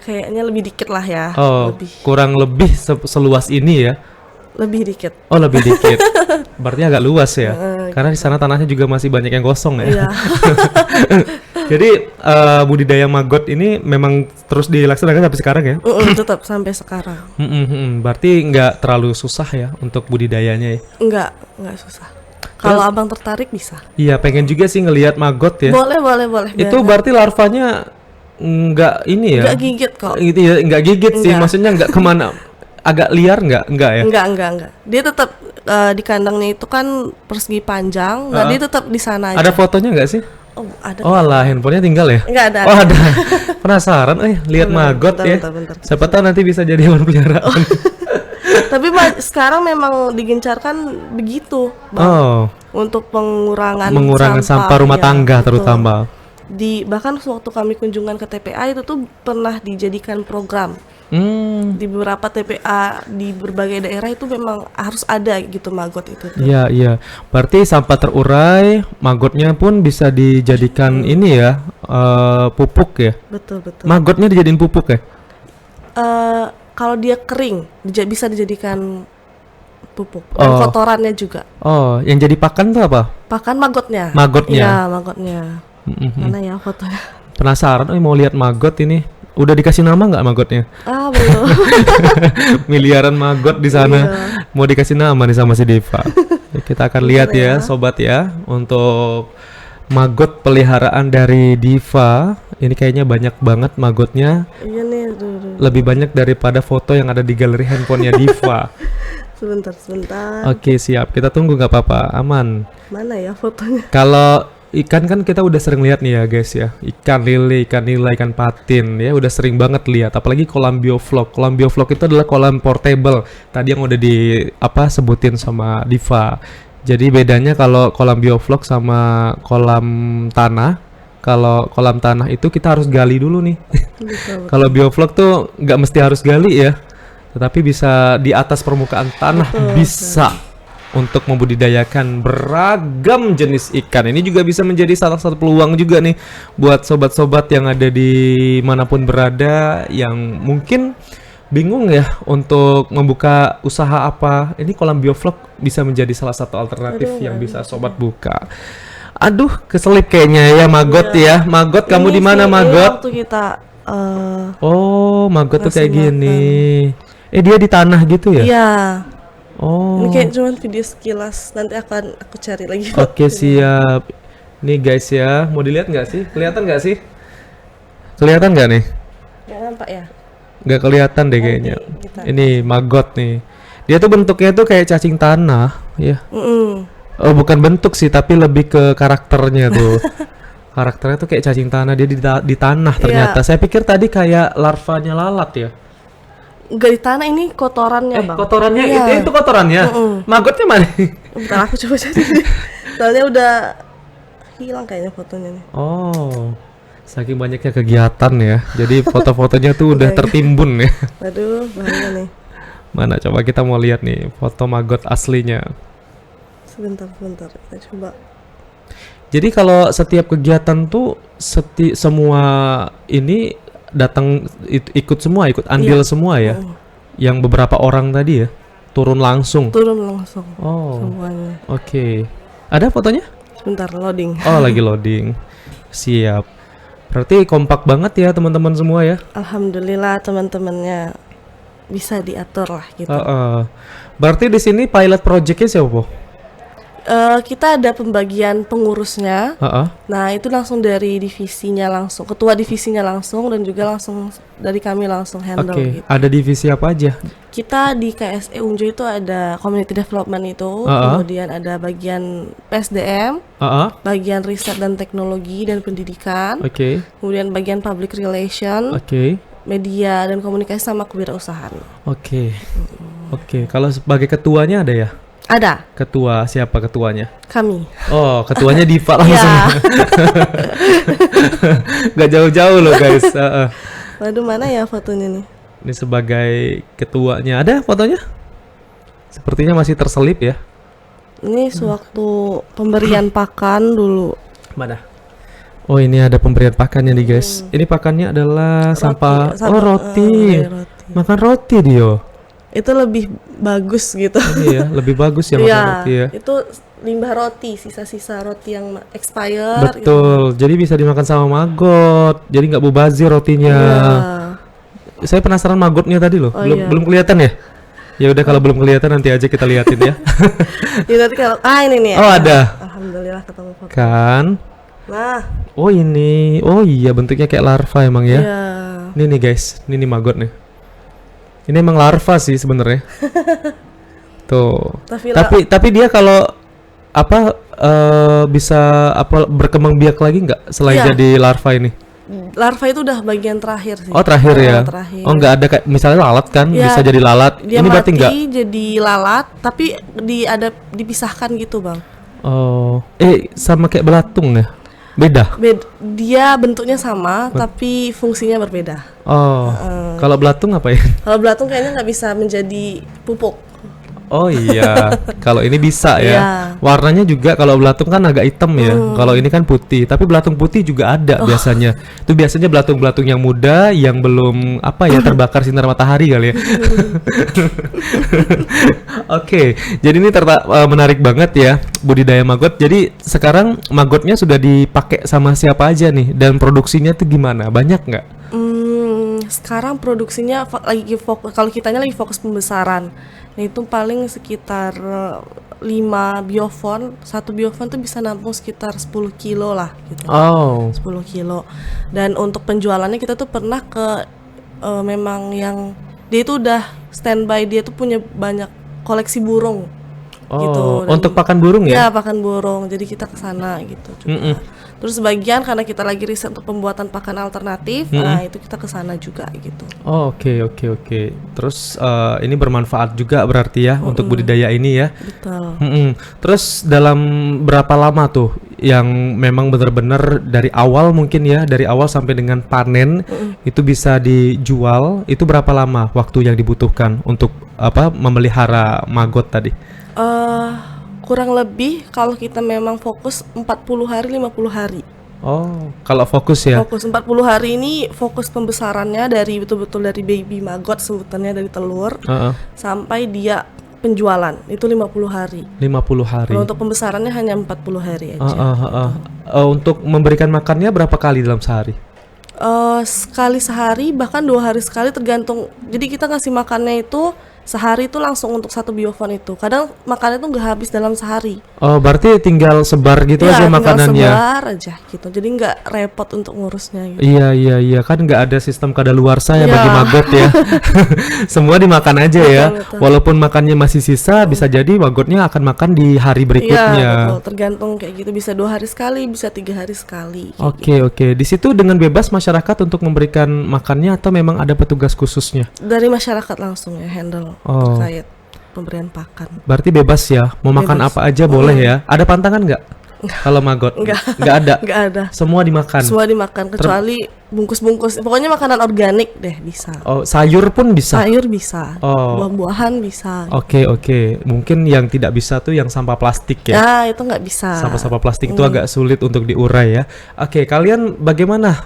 Kayaknya lebih dikit lah ya. Oh, kurang lebih seluas ini ya. Lebih dikit. Oh, lebih dikit. Berarti agak luas ya. Karena di sana tanahnya juga masih banyak yang kosong ya. Iya. Jadi budidaya maggot ini memang terus dilaksanakan sampai sekarang ya. Tetap sampai sekarang. Berarti nggak terlalu susah ya untuk budidayanya ya. Enggak susah. Kalau abang tertarik bisa. Iya, pengen juga sih ngelihat maggot ya. Boleh. Itu berarti larvanya nggak ini ya? Nggak gigit kok. Gitu ya, nggak gigit sih. Enggak. Maksudnya nggak kemana? Agak liar nggak ya? Enggak. Dia tetap di kandangnya itu kan persegi panjang. Dia tetap di sana aja. Ada fotonya nggak sih? Oh, ada. Oh alah, handphonenya tinggal ya? Enggak ada. Oh ada. Penasaran, lihat maggot ya. Bentar. Siapa tahu nanti bisa jadi hewan peliharaan. Tapi sekarang memang digencarkan begitu, Bang. Oh, Untuk pengurangan sampah rumah ya, tangga betul. terutama. Bahkan sewaktu kami kunjungan ke TPA itu tuh pernah dijadikan program. Di beberapa TPA di berbagai daerah itu memang harus ada gitu maggot itu tuh. Iya. Berarti sampah terurai, maggotnya pun bisa dijadikan ini ya, pupuk ya. Betul. Maggotnya dijadiin pupuk ya? Kalau dia kering bisa dijadikan pupuk. Dan kotorannya juga. Oh, yang jadi pakan tuh apa? Pakan maggotnya. Maggotnya. Iya, maggotnya. Mana ya fotonya? Penasaran, mau lihat maggot ini. Udah dikasih nama nggak maggotnya? Belum. Miliaran maggot di sana. Iya. Mau dikasih nama nih sama si Deva. Ya, kita akan lihat ya, sobat ya, untuk maggot peliharaan dari Diva. Ini kayaknya banyak banget maggotnya. Iya nih, Lebih banyak daripada foto yang ada di galeri handphonenya Diva. Sebentar. Oke, siap. Kita tunggu nggak apa-apa, aman. Mana ya fotonya? Kalau ikan kan kita udah sering lihat nih ya guys ya. Ikan lele, ikan nila, ikan patin ya udah sering banget lihat. Apalagi kolam bioflok. Kolam bioflok itu adalah kolam portable. Tadi yang udah sebutin sama Diva. Jadi bedanya kalau kolam bioflok sama kolam tanah. Kalau kolam tanah itu kita harus gali dulu nih. Kalau bioflok tuh nggak mesti harus gali ya. Tetapi bisa di atas permukaan tanah bisa. Untuk membudidayakan beragam jenis ikan. Ini juga bisa menjadi salah satu peluang juga nih buat sobat-sobat yang ada di manapun berada yang mungkin bingung ya untuk membuka usaha apa. Ini kolam bioflok bisa menjadi salah satu alternatif yang bisa sobat buka. Aduh, keselip kayaknya ya maggot ya. Maggot, kamu di mana maggot? Waktu kita Oh, maggot tuh kayak makan. gini. Dia di tanah gitu ya? Iya. Oh. Ini kayak cuman video sekilas. Nanti aku cari lagi. Oke, siap. Nih guys ya, mau dilihat nggak sih? Kelihatan nggak sih? Kelihatan nggak nih? Nggak nampak ya? Nggak kelihatan deh kayaknya. kita Ini maggot nih. Dia tuh bentuknya tuh kayak cacing tanah, ya. Oh, bukan bentuk sih, tapi lebih ke karakternya tuh. Karakternya tuh kayak cacing tanah. Dia di tanah ternyata. Saya pikir tadi kayak larvanya lalat ya. Enggak di tanah, ini kotorannya, Bang. Kotorannya Iya. itu kotorannya. Maggotnya mana? Bentar aku coba cari. Soalnya udah hilang kayaknya fotonya nih. Oh. Saking banyaknya kegiatan ya. Jadi foto-fotonya tuh udah tertimbun ya. Waduh, bahaya nih. Mana coba kita mau lihat nih foto maggot aslinya. Sebentar, kita coba. Jadi kalau setiap kegiatan tuh semua ini datang ikut andil semua ya. Yang beberapa orang tadi ya turun langsung. Oh. Semuanya. Oke. Ada fotonya? Sebentar, loading. Oh, lagi loading. Siap. Berarti kompak banget ya teman-teman semua ya. Alhamdulillah teman-temannya bisa diatur lah gitu. Berarti di sini pilot projectnya siapa, Po? Kita ada pembagian pengurusnya. Nah, itu langsung dari divisinya langsung, ketua divisinya langsung, dan juga langsung dari kami langsung handle gitu. Ada divisi apa aja? Kita di KSE Unjo itu ada community development itu, kemudian ada bagian PSDM, bagian riset dan teknologi dan pendidikan, kemudian bagian public relation, media dan komunikasi sama kewirausahaan. Oke. Kalau sebagai ketuanya ada ya? Ada. Ketua siapa ketuanya? Kami. Oh, ketuanya Diva langsung. Gak jauh-jauh loh guys. Waduh, mana ya fotonya nih? Ini sebagai ketuanya. Ada fotonya? Sepertinya masih terselip ya. Ini sewaktu pemberian pakan dulu. Mana? Oh, ini ada pemberian pakannya nih guys. Ini pakannya adalah sampah. Oh, roti. Roti. Makan roti dia. Itu lebih bagus gitu. Iya, lebih bagus ya makan Iya, roti ya. itu limbah roti, sisa-sisa roti yang expired. Betul. Jadi bisa dimakan sama maggot. Jadi nggak mubazir rotinya. Iya. Saya penasaran magotnya tadi loh. Oh, belum iya. belum kelihatan ya? Ya udah kalau belum kelihatan nanti aja kita liatin ya. Ini nanti kalau ini nih. Oh, ada. Alhamdulillah ketemu foto. Kan? Nah, Oh, ini. Oh iya, bentuknya kayak larva emang ya. iya. Ini nih guys, ini nih maggot nih. Ini emang larva sih sebenarnya. Tuh. Tapi dia kalau apa bisa apa berkembang biak lagi nggak selain Iya. jadi larva ini? Larva itu udah bagian terakhir sih. Oh, terakhir ya. Terakhir. Oh, nggak ada kayak misalnya lalat kan, Ya, bisa jadi lalat. Dia Ini berarti mati nggak? jadi lalat, tapi ada dipisahkan gitu, Bang. Oh, sama kayak belatung ya? Beda. Dia bentuknya sama, tapi fungsinya berbeda. Oh, kalau belatung apa ya? Kalau belatung kayaknya nggak bisa menjadi pupuk. Oh iya, kalau ini bisa ya. Iya. Warnanya juga kalau belatung kan agak hitam ya. Kalau ini kan putih, tapi belatung putih juga ada biasanya. Itu biasanya belatung-belatung yang muda yang belum apa ya terbakar sinar matahari kali ya. Oke, jadi ini menarik banget ya budidaya maggot. Jadi sekarang maggotnya sudah dipakai sama siapa aja nih dan produksinya tuh gimana? Banyak nggak? Sekarang produksinya lagi fokus, kalau kitanya lagi fokus pembesaran. Nah, itu paling sekitar 5 biofon. Satu biofon tuh bisa nampung sekitar 10 kilo lah gitu. Oh. 10 kilo. Dan untuk penjualannya kita tuh pernah ke memang yang dia itu udah standby, dia tuh punya banyak koleksi burung. Gitu. Dan Untuk pakan burung ya? ya pakan burung. Jadi kita ke sana gitu juga. Terus sebagian karena kita lagi riset untuk pembuatan pakan alternatif, nah itu kita ke sana juga gitu. Oh, oke. Terus ini bermanfaat juga berarti ya untuk budidaya ini ya. Betul. Terus dalam berapa lama tuh yang memang benar-benar dari awal mungkin ya, dari awal sampai dengan panen itu bisa dijual, itu berapa lama waktu yang dibutuhkan untuk apa memelihara maggot tadi? Kurang lebih kalau kita memang fokus 40 hari 50 hari. Oh, kalau fokus ya. Fokus 40 hari ini fokus pembesarannya dari betul-betul dari baby maggot sebutannya dari telur sampai dia penjualan itu 50 hari. 50 hari. Kalau untuk pembesarannya hanya 40 hari aja. Untuk memberikan makannya berapa kali dalam sehari? Sekali sehari bahkan 2 hari sekali tergantung. Jadi kita ngasih makannya itu sehari itu langsung untuk satu biofon itu. Kadang makannya tuh nggak habis dalam sehari. Oh, berarti tinggal sebar gitu aja makanannya. Tinggal sebar aja gitu. Jadi nggak repot untuk ngurusnya gitu. Iya, kan nggak ada sistem kadaluarsa ya bagi maggot ya. Semua dimakan aja ya. Betul. Walaupun makannya masih sisa, bisa jadi maggotnya akan makan di hari berikutnya. Iya, betul. Tergantung kayak gitu. Bisa 2 hari sekali, bisa 3 hari sekali. Oke. Di situ dengan bebas masyarakat untuk memberikan makannya atau memang ada petugas khususnya? Dari masyarakat langsung ya handle terkait pemberian pakan. Berarti bebas ya, mau makan apa aja boleh ya. Ada pantangan nggak? Kalau maggot? Nggak ada. Nggak ada. Semua dimakan. Semua dimakan kecuali bungkus-bungkus. Pokoknya makanan organik deh bisa. Oh, sayur pun bisa. Sayur bisa. Oh. Buah-buahan bisa. Oke. Mungkin yang tidak bisa tuh yang sampah plastik ya. Nah, itu nggak bisa. Sampah-sampah plastik itu agak sulit untuk diurai ya. Oke, kalian bagaimana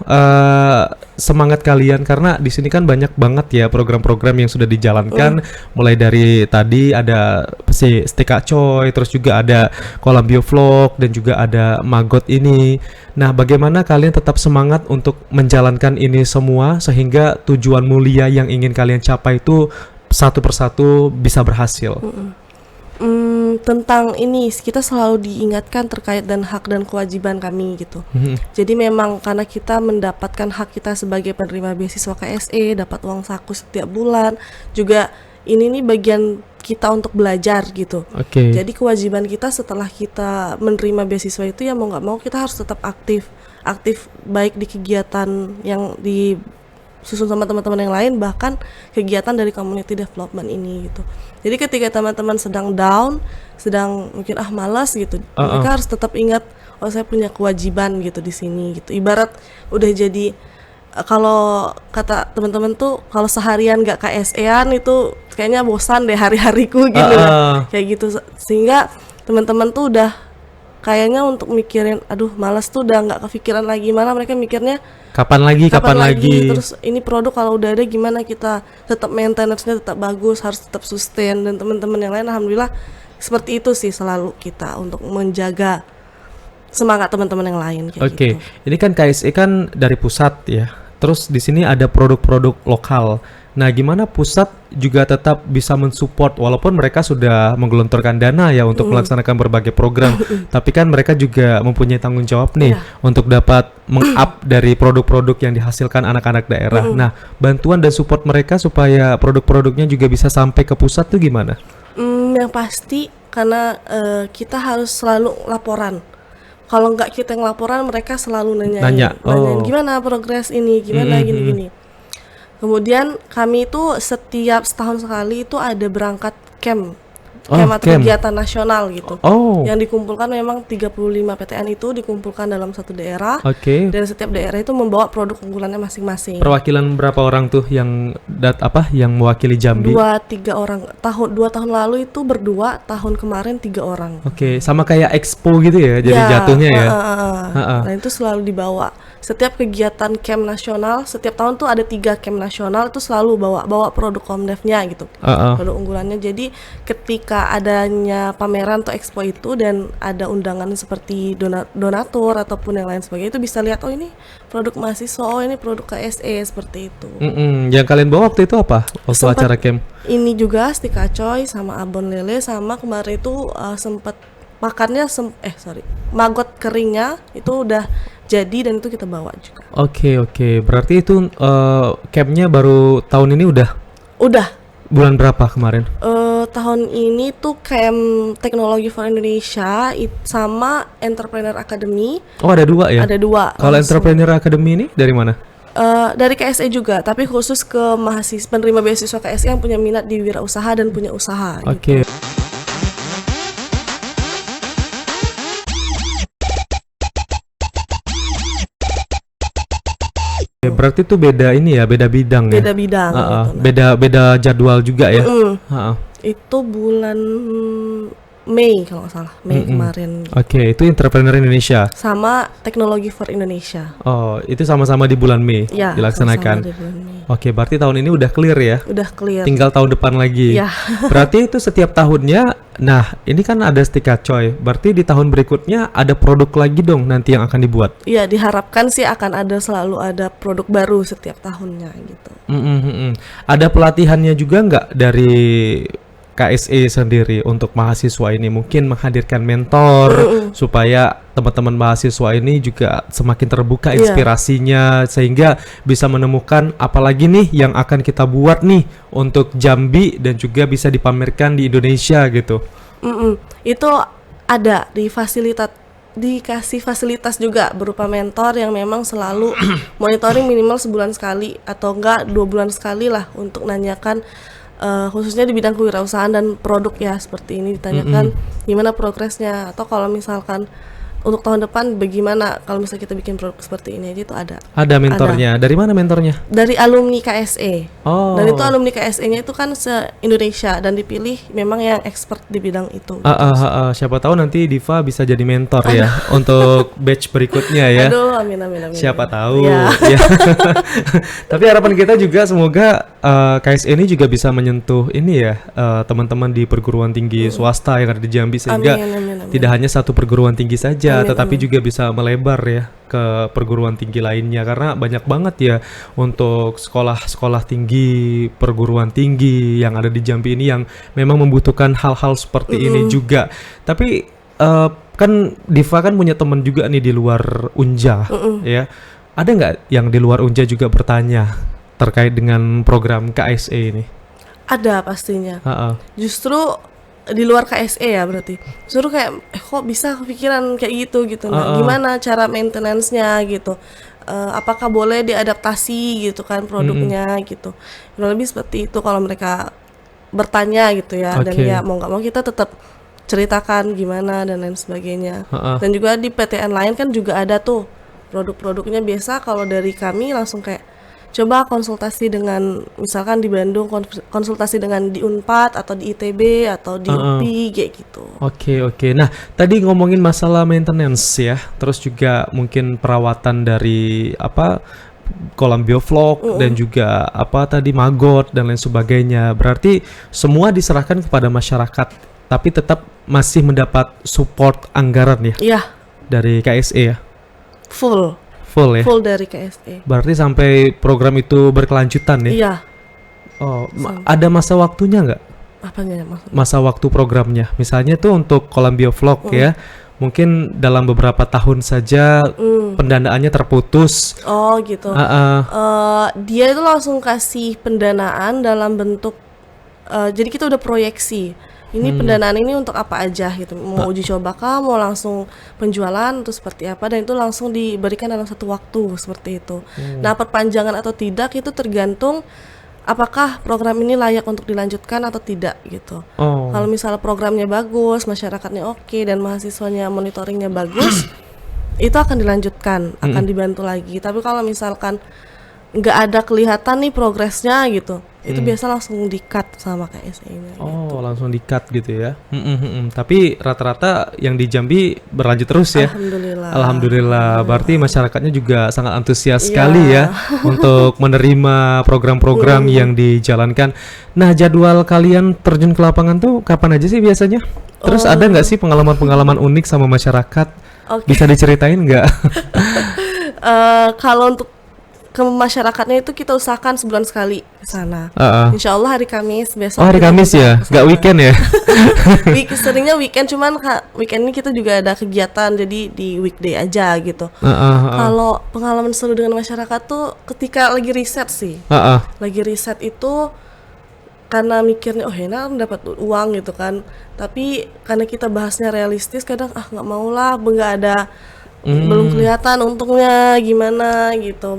semangat kalian karena di sini kan banyak banget ya program-program yang sudah dijalankan mulai dari tadi ada si Stika Coy, terus juga ada kolam biovlog dan juga ada maggot ini. Nah, bagaimana kalian tetap semangat untuk menjalankan ini semua sehingga tujuan mulia yang ingin kalian capai itu satu persatu bisa berhasil? Tentang ini kita selalu diingatkan terkait dan hak dan kewajiban kami gitu. Jadi memang karena kita mendapatkan hak kita sebagai penerima beasiswa KSE, dapat uang saku setiap bulan, juga ini nih bagian kita untuk belajar gitu. Jadi kewajiban kita setelah kita menerima beasiswa itu ya mau nggak mau kita harus tetap aktif baik di kegiatan yang disusun sama teman-teman yang lain, bahkan kegiatan dari community development ini gitu. Jadi ketika teman-teman sedang down, sedang mungkin malas gitu, mereka harus tetap ingat, oh saya punya kewajiban gitu di sini gitu. Ibarat udah jadi kalau kata teman-teman tuh kalau seharian nggak KSE-an itu kayaknya bosan deh hari-hariku gitu kayak gitu, sehingga teman-teman tuh udah kayaknya untuk mikirin aduh malas tuh udah nggak kepikiran lagi, malah mereka mikirnya kapan lagi. terus ini produk kalau udah ada gimana kita tetap maintenance-nya tetap bagus, harus tetap sustain, dan teman-teman yang lain alhamdulillah seperti itu sih selalu kita untuk menjaga semangat teman-teman yang lain kayak Oke, gitu. ini kan KSE kan dari pusat ya. Terus di sini ada produk-produk lokal. Nah, gimana pusat juga tetap bisa mensupport walaupun mereka sudah menggelontorkan dana ya untuk melaksanakan berbagai program, tapi kan mereka juga mempunyai tanggung jawab nih untuk dapat meng-up dari produk-produk yang dihasilkan anak-anak daerah. Nah, bantuan dan support mereka supaya produk-produknya juga bisa sampai ke pusat tuh gimana? Yang pasti karena kita harus selalu laporan. Kalau nggak kita yang laporan, mereka selalu nanyain gimana progres ini, gimana gini-gini. Kemudian kami itu setiap setahun sekali itu ada berangkat camp atau kegiatan nasional gitu. Yang dikumpulkan memang 35 PTN itu dikumpulkan dalam satu daerah. Dan setiap daerah itu membawa produk unggulannya masing-masing. Perwakilan berapa orang tuh yang yang mewakili Jambi? 2-3 orang. 2 tahun lalu itu berdua, tahun kemarin 3 orang. Sama kayak expo gitu ya, jadi jatuhnya ya. Nah itu selalu dibawa. Setiap kegiatan camp nasional, setiap tahun tuh ada 3 camp nasional, itu selalu bawa produk Komdevnya gitu, produk unggulannya. Jadi ketika adanya pameran atau expo itu dan ada undangan seperti donatur ataupun yang lain sebagainya, itu bisa lihat ini produk mahasiswa, ini produk KSE seperti itu. Yang kalian bawa waktu itu apa? Waktu acara camp? Ini juga stika coy sama abon lele, sama kemarin itu sempat makannya maggot keringnya itu udah jadi dan itu kita bawa juga. Oke. Berarti itu campnya baru tahun ini udah? Bulan berapa kemarin? Tahun ini tuh camp Teknologi for Indonesia sama Entrepreneur Academy. Ada 2 ya? Ada 2. Kalau Entrepreneur Academy ini dari mana? Dari KSE juga, tapi khusus ke mahasiswa penerima beasiswa KSE yang punya minat di wirausaha dan punya usaha. Gitu. Berarti itu beda ini ya, beda bidang ya? Beda bidang. Beda jadwal juga ya? Itu bulan Mei kalau nggak salah, Mei kemarin. Itu Entrepreneur Indonesia sama Teknologi for Indonesia. Itu sama-sama di bulan Mei dilaksanakan. Sama-sama di bulan Mei. Berarti tahun ini udah clear ya? Udah clear. Tinggal tahun depan lagi. Berarti itu setiap tahunnya. Nah, ini kan ada stika coy. Berarti di tahun berikutnya ada produk lagi dong nanti yang akan dibuat. Iya, diharapkan sih akan selalu ada produk baru setiap tahunnya gitu. Ada pelatihannya juga nggak dari KSE sendiri untuk mahasiswa ini, mungkin menghadirkan mentor supaya teman-teman mahasiswa ini juga semakin terbuka inspirasinya sehingga bisa menemukan apalagi nih yang akan kita buat nih untuk Jambi dan juga bisa dipamerkan di Indonesia gitu. Itu ada dikasih fasilitas juga berupa mentor yang memang selalu monitoring minimal sebulan sekali atau enggak 2 bulan sekali lah untuk nanyakan khususnya di bidang kewirausahaan dan produk ya, seperti ini ditanyakan gimana progresnya, atau kalau misalkan untuk tahun depan bagaimana kalau misalnya kita bikin produk seperti ini aja, itu ada mentornya. Dari mana mentornya? Dari alumni KSE. Dan itu alumni KSE-nya itu kan se-Indonesia dan dipilih memang yang expert di bidang itu. Siapa tahu nanti Diva bisa jadi mentor ya untuk batch berikutnya ya. Amin. Siapa tahu ya. Tapi harapan kita juga semoga KSE ini juga bisa menyentuh ini ya, teman-teman di perguruan tinggi swasta yang ada di Jambi, sehingga tidak hanya satu perguruan tinggi saja, tetapi juga bisa melebar ya ke perguruan tinggi lainnya, karena banyak banget ya untuk sekolah-sekolah tinggi, perguruan tinggi yang ada di Jambi ini yang memang membutuhkan hal-hal seperti ini juga. Tapi kan Diva kan punya teman juga nih di luar Unja ya. Ada nggak yang di luar Unja juga bertanya terkait dengan program KSE ini? Ada pastinya. Justru di luar KSE ya berarti. Justru kayak kok bisa kepikiran kayak gitu. Nah, gimana cara maintenance-nya gitu. Apakah boleh diadaptasi gitu kan produknya gitu. Kurang lebih seperti itu kalau mereka bertanya gitu ya. Dan ya mau nggak mau kita tetap ceritakan gimana dan lain sebagainya. Dan juga di PTN lain kan juga ada tuh produk-produknya. Biasa kalau dari kami langsung kayak coba konsultasi dengan, misalkan di Bandung konsultasi dengan di Unpad atau di ITB atau di UPI kayak gitu. Oke. Nah, tadi ngomongin masalah maintenance ya, terus juga mungkin perawatan dari kolam bioflok dan juga tadi maggot dan lain sebagainya. Berarti semua diserahkan kepada masyarakat, tapi tetap masih mendapat support anggaran ya Iya, dari KSE ya. full Full ya. full dari KSE. Berarti sampai program itu berkelanjutan ya. Iya. Oh, ada masa waktunya nggak? Apanya maksudnya? Masa waktu programnya. Misalnya tuh untuk kolam bioflok ya. Mungkin dalam beberapa tahun saja pendanaannya terputus. Oh gitu. Dia itu langsung kasih pendanaan dalam bentuk, jadi kita udah proyeksi. Ini pendanaan ini untuk apa aja gitu. Mau uji coba kah, mau langsung penjualan atau seperti apa, dan itu langsung diberikan dalam satu waktu seperti itu. Nah, perpanjangan atau tidak itu tergantung apakah program ini layak untuk dilanjutkan atau tidak gitu. Kalau misalnya programnya bagus, masyarakatnya oke, dan mahasiswanya monitoringnya bagus, itu akan dilanjutkan, akan dibantu lagi. Tapi kalau misalkan nggak ada kelihatan nih progresnya gitu, itu biasa langsung di-cut sama KSE ini. Oh, langsung di-cut gitu ya. Tapi rata-rata yang di Jambi berlanjut terus ya. Alhamdulillah. Berarti masyarakatnya juga sangat antusias sekali ya untuk menerima program-program yang dijalankan. Nah, jadwal kalian terjun ke lapangan tuh kapan aja sih biasanya? Terus ada nggak sih pengalaman-pengalaman unik sama masyarakat? Bisa diceritain nggak? Kalau untuk ke masyarakatnya itu kita usahakan sebulan sekali ke sana. Insya Allah hari Kamis besok. Oh, hari Kamis ya, nggak weekend ya? Seringnya weekend, cuman weekend ini kita juga ada kegiatan, jadi di weekday aja gitu. Kalau pengalaman seru dengan masyarakat tuh ketika lagi riset sih. Lagi riset itu karena mikirnya enak dapat uang gitu kan. Tapi karena kita bahasnya realistis, kadang nggak mau lah, nggak ada. Belum kelihatan untungnya gimana gitu,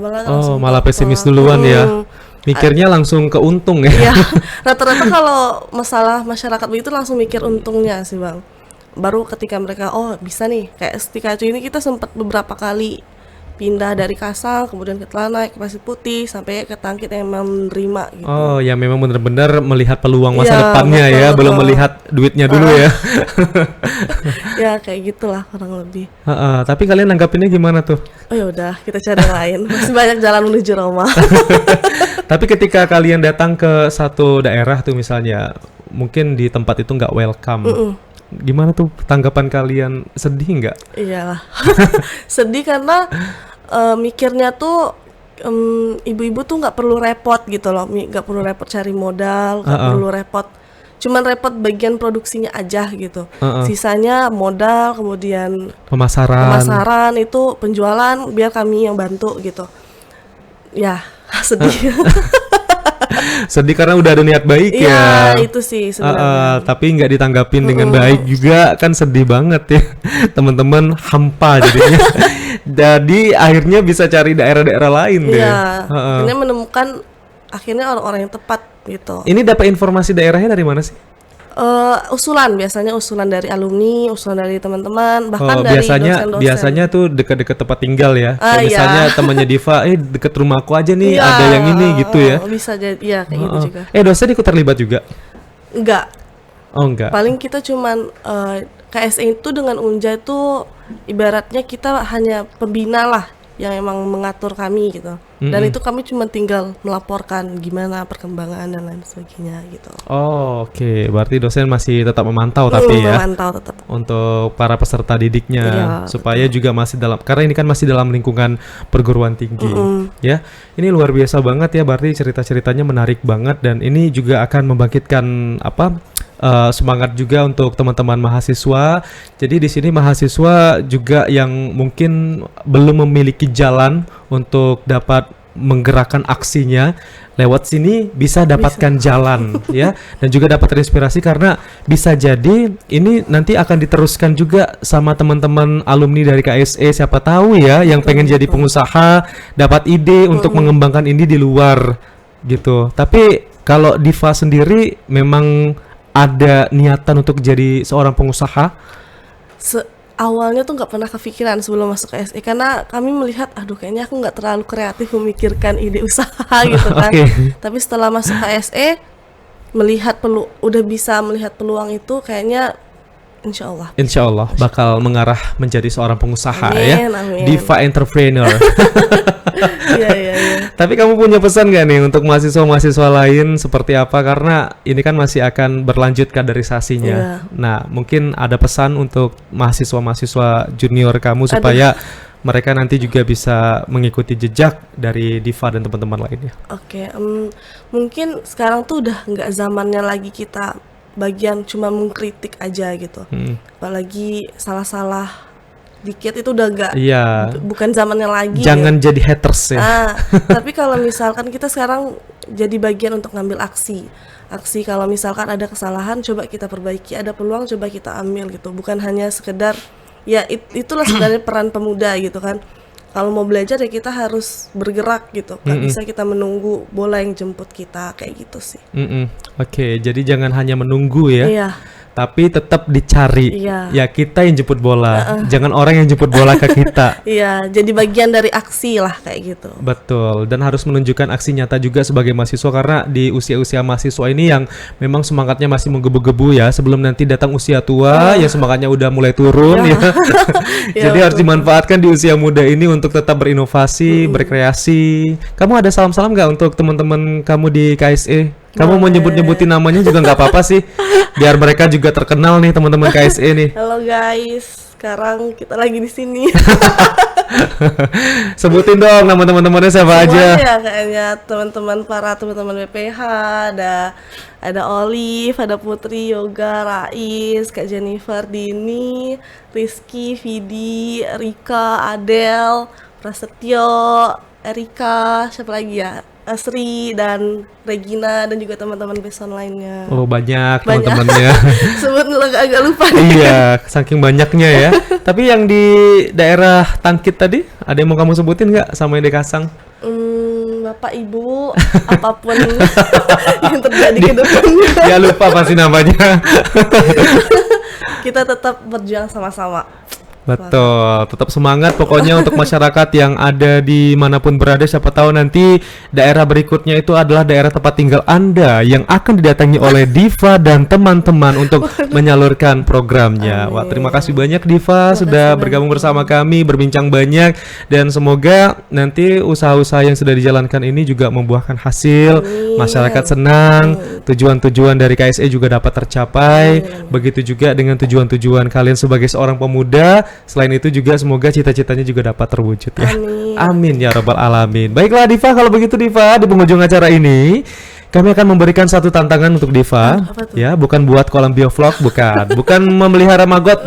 malah pesimis duluan ya, mikirnya langsung ke untung ya. Iya, rata-rata kalau masalah masyarakat begitu langsung mikir untungnya sih Bang. Baru ketika mereka bisa nih, kayak Stikacu ini kita sempat beberapa kali pindah dari Kasang kemudian ke Telanai, ke Pasir Putih sampai ke Tangkit yang memang menerima gitu. Oh, ya memang benar-benar melihat peluang masa ya, depannya betul, ya, belum melihat duitnya dulu ya. Ya kayak gitulah kurang lebih. Tapi kalian nanggapinnya gimana tuh? Oh ya udah, kita cari yang lain. Masih banyak jalan menuju Roma. Tapi ketika kalian datang ke satu daerah tuh misalnya, mungkin di tempat itu nggak welcome. Gimana tuh tanggapan kalian? Sedih nggak? Iyalah, sedih karena mikirnya tuh ibu-ibu tuh nggak perlu repot gitu loh, nggak perlu repot cari modal, nggak perlu repot, cuman repot bagian produksinya aja gitu. Sisanya modal, kemudian pemasaran itu penjualan biar kami yang bantu gitu. Ya sedih. Sedih karena udah ada niat baik ya. Iya, itu sih sebenarnya. Tapi nggak ditanggapin dengan baik juga kan sedih banget ya. Teman-teman hampa jadinya. Jadi akhirnya bisa cari daerah-daerah lain deh. Iya. Akhirnya menemukan orang-orang yang tepat gitu. Ini dapat informasi daerahnya dari mana sih? Biasanya usulan dari alumni, usulan dari teman-teman, bahkan dari dosen-dosen. Biasanya tuh dekat-dekat tempat tinggal ya. Misalnya temannya Diva, deket rumah aku aja nih, ada yang ini gitu ya. Bisa jadi, ya kayak gitu juga. Dosen ikut terlibat juga? Enggak. Oh enggak. Paling kita cuman KSE itu dengan Unja itu ibaratnya kita hanya pembina lah yang emang mengatur kami gitu. Dan itu kami cuma tinggal melaporkan gimana perkembangan dan lain sebagainya gitu. Oh, oke. Berarti dosen masih tetap memantau tapi ya. Memantau tetap. Untuk para peserta didiknya supaya juga masih karena ini kan masih dalam lingkungan perguruan tinggi. Ya. Ini luar biasa banget ya, berarti cerita-ceritanya menarik banget dan ini juga akan membangkitkan semangat juga untuk teman-teman mahasiswa. Jadi di sini mahasiswa juga yang mungkin belum memiliki jalan untuk dapat menggerakkan aksinya, lewat sini bisa dapatkan jalan ya, dan juga dapat terinspirasi karena bisa jadi ini nanti akan diteruskan juga sama teman-teman alumni dari KSE, siapa tahu ya yang pengen jadi pengusaha dapat ide untuk mengembangkan ini di luar gitu. Tapi kalau Diva sendiri memang ada niatan untuk jadi seorang pengusaha? awalnya tuh nggak pernah kepikiran sebelum masuk ke SE, karena kami melihat aduh kayaknya aku nggak terlalu kreatif memikirkan ide usaha gitu kan. Oke. Tapi setelah masuk ke SE udah bisa melihat peluang itu, kayaknya insya Allah bakal mengarah menjadi seorang pengusaha ya. Amin. Diva entrepreneur. Iya. Tapi kamu punya pesan gak nih untuk mahasiswa-mahasiswa lain seperti apa? Karena ini kan masih akan berlanjut kaderisasinya. Iya. Nah, mungkin ada pesan untuk mahasiswa-mahasiswa junior kamu supaya mereka nanti juga bisa mengikuti jejak dari Diva dan teman-teman lainnya. Oke, mungkin sekarang tuh udah nggak zamannya lagi kita bagian cuma mengkritik aja gitu. Apalagi salah-salah dikit itu udah nggak, bukan zamannya lagi. Jangan jadi haters ya. Tapi kalau misalkan kita sekarang jadi bagian untuk ngambil aksi kalau misalkan ada kesalahan coba kita perbaiki, ada peluang coba kita ambil gitu, bukan hanya sekedar ya itulah sebenarnya peran pemuda gitu kan. Kalau mau belajar ya kita harus bergerak gitu, nggak bisa kita menunggu bola yang jemput kita kayak gitu sih. Oke, jadi jangan hanya menunggu ya. Iya. Tapi tetap dicari. Iya. Ya kita yang jemput bola, jangan orang yang jemput bola ke kita. Iya, jadi bagian dari aksi lah kayak gitu. Betul, dan harus menunjukkan aksi nyata juga sebagai mahasiswa, karena di usia-usia mahasiswa ini yang memang semangatnya masih menggebu-gebu ya, sebelum nanti datang usia tua ya semangatnya udah mulai turun ya. Jadi harus dimanfaatkan di usia muda ini untuk tetap berinovasi, berkreasi. Kamu ada salam-salam nggak untuk teman-teman kamu di KSE? Kamu mau nyebut-nyebutin namanya juga nggak apa-apa sih, biar mereka juga terkenal nih teman-teman KSE nih. Halo guys, sekarang kita lagi di sini. Sebutin dong nama teman-temannya siapa aja. Semuanya kayaknya teman-teman BPH, ada Olive, ada Putri, Yoga, Rais, Kak Jennifer, Dini, Rizky, Vidi, Rika, Adel, Prasetyo, Erika, siapa lagi ya? Asri dan Regina dan juga teman-teman beson lainnya. Oh banyak teman-temannya. Sebut agak lupa. Iya, saking banyaknya ya. Tapi yang di daerah Tangkit tadi, ada yang mau kamu sebutin nggak sama yang di Kasang? Bapak Ibu, apapun yang terjadi ke depannya. Ya lupa pasti namanya. Kita tetap berjuang sama-sama. Betul, tetap semangat pokoknya untuk masyarakat yang ada di manapun berada. Siapa tahu nanti daerah berikutnya itu adalah daerah tempat tinggal Anda yang akan didatangi oleh Diva dan teman-teman untuk menyalurkan programnya. Wah, terima kasih banyak Diva sudah bergabung bersama kami, berbincang banyak, dan semoga nanti usaha-usaha yang sudah dijalankan ini juga membuahkan hasil. Masyarakat senang, tujuan-tujuan dari KSE juga dapat tercapai. Begitu juga dengan tujuan-tujuan kalian sebagai seorang pemuda. Selain itu juga semoga cita-citanya juga dapat terwujud ya. Amin ya rabbal alamin. Baiklah Diva, kalau begitu Diva, di penghujung acara ini kami akan memberikan satu tantangan untuk Diva. Ya, bukan buat kolam biovlog, bukan memelihara maggot,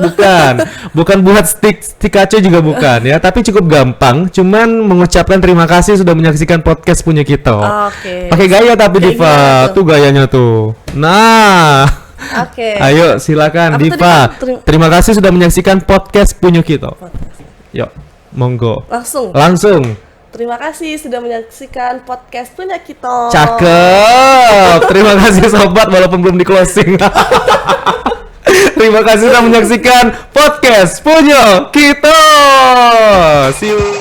bukan buat stick kaca juga bukan ya, tapi cukup gampang, cuman mengucapkan terima kasih sudah menyaksikan podcast punya kita. Pakai gaya tapi Diva, tuh gayanya tuh. Nah, ayo silakan Diva. Terima kasih sudah menyaksikan podcast Punyo Kita. Yuk, monggo. Langsung. Terima kasih sudah menyaksikan podcast Punyo Kita. Cakep. Terima kasih sobat, walaupun belum di closing. Terima kasih sudah menyaksikan podcast Punyo Kita. See you.